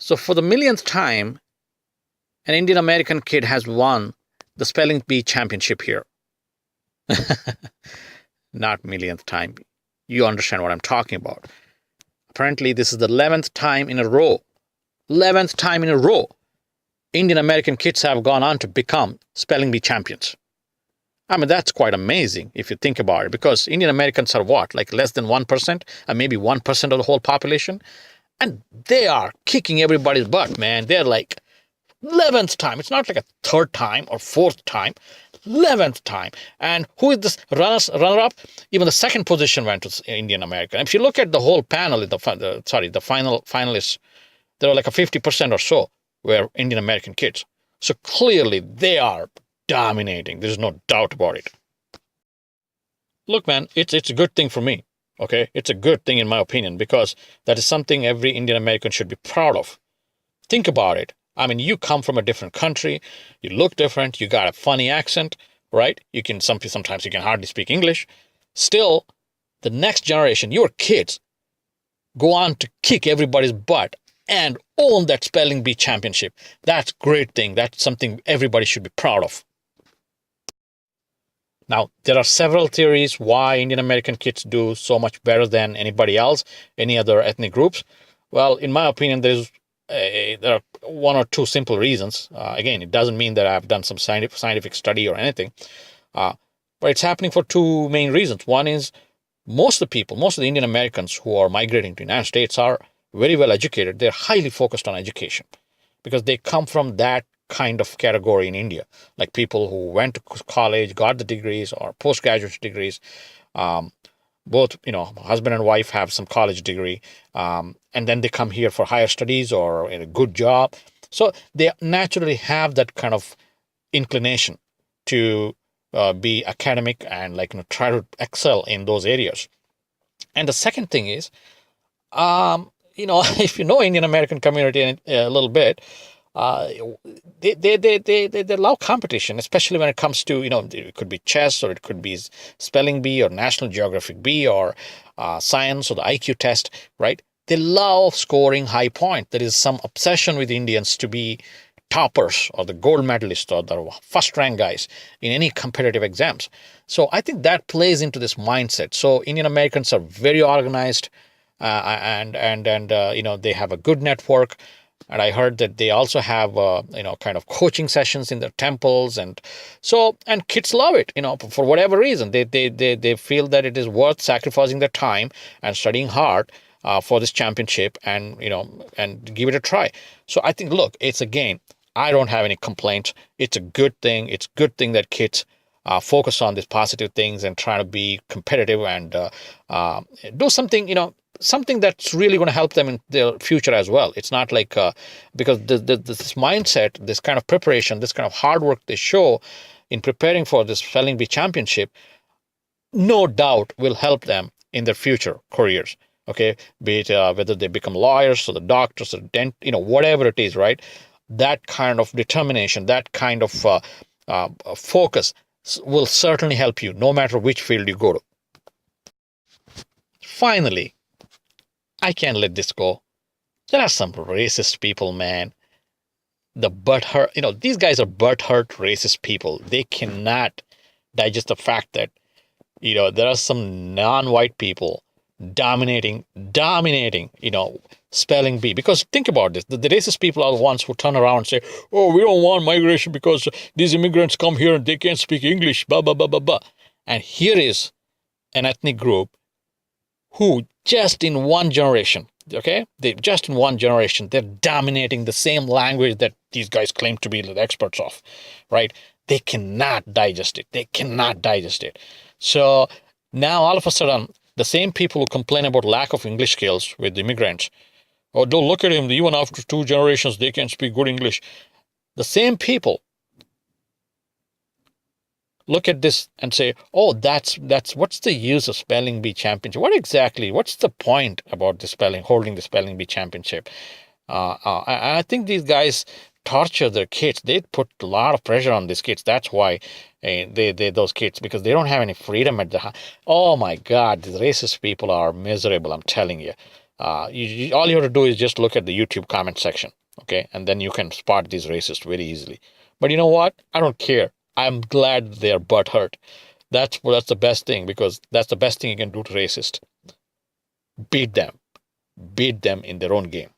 So for the millionth time, an Indian American kid has won the spelling bee championship here. Not millionth time. You understand what I'm talking about. Apparently, this is the 11th time in a row. 11th time in a row. Indian American kids have gone on to become spelling bee champions. I mean, that's quite amazing if you think about it, because Indian Americans are what, like less than 1%, or maybe 1% of the whole population? And they are kicking everybody's butt, man. They're like 11th time. It's not like a third time or fourth time. 11th time. And who is this runner-up? Even the second position went to Indian American. If you look at the whole panel, the final finalists, there are like a 50% or so were Indian American kids. So clearly they are dominating. There's no doubt about it. Look, man, it's a good thing for me. Okay, it's a good thing in my opinion, because that is something every Indian American should be proud of. Think about it. I mean, you come from a different country, you look different, you got a funny accent, right? You can sometimes you can hardly speak English. Still, the next generation, your kids, go on to kick everybody's butt and own that spelling bee championship. That's a great thing. That's something everybody should be proud of. Now, there are several theories why Indian American kids do so much better than anybody else, any other ethnic groups. Well, in my opinion, there are one or two simple reasons. Again, it doesn't mean that I've done some scientific study or anything, but it's happening for two main reasons. One is most of the Indian Americans who are migrating to the United States are very well educated. They're highly focused on education because they come from that kind of category in India, like people who went to college, got the degrees or postgraduate degrees. Both, husband and wife have some college degree, and then they come here for higher studies or in a good job. So they naturally have that kind of inclination to be academic and try to excel in those areas. And the second thing is, if you know Indian American community a little bit, they love competition, especially when it comes to, it could be chess or it could be spelling bee or national geographic bee or science or the IQ test, right? They love scoring high point. There is some obsession with Indians to be toppers or the gold medalists or the first rank guys in any competitive exams. So I think that plays into this mindset. So Indian Americans are very organized, and they have a good network. And I heard that they also have, kind of coaching sessions in their temples. And kids love it, for whatever reason. They feel that it is worth sacrificing their time and studying hard for this championship and give it a try. So I think, look, I don't have any complaints. It's a good thing. It's a good thing that kids focus on these positive things and try to be competitive and do something, something that's really going to help them in their future as well. It's not like, because this mindset, this kind of preparation, this kind of hard work they show in preparing for this spelling bee championship, no doubt will help them in their future careers. Okay, be it whether they become lawyers or the doctors or whatever it is, right? That kind of determination, that kind of focus will certainly help you no matter which field you go to. Finally, I can't let this go. There are some racist people, man. The butthurt, these guys are butthurt racist people. They cannot digest the fact that, there are some non-white people dominating, spelling bee. Because think about this. The racist people are the ones who turn around and say, oh, we don't want migration because these immigrants come here and they can't speak English, blah, blah, blah, blah, blah. And here is an ethnic group who just in one generation, they're dominating the same language that these guys claim to be the experts of, right? They cannot digest it. So now all of a sudden, the same people who complain about lack of English skills with immigrants, oh, don't look at him, even after 2 generations, they can speak good English. The same people look at this and say, oh, that's what's the use of spelling bee championship? What's the point about holding the spelling bee championship? I think these guys torture their kids. They put a lot of pressure on these kids. That's why those kids, because they don't have any freedom at the. Oh my God, these racist people are miserable. I'm telling you. All you have to do is just look at the YouTube comment section, okay, and then you can spot these racists very easily. But you know what? I don't care. I'm glad they're butthurt. That's the best thing, because that's the best thing you can do to racist. Beat them, beat them in their own game.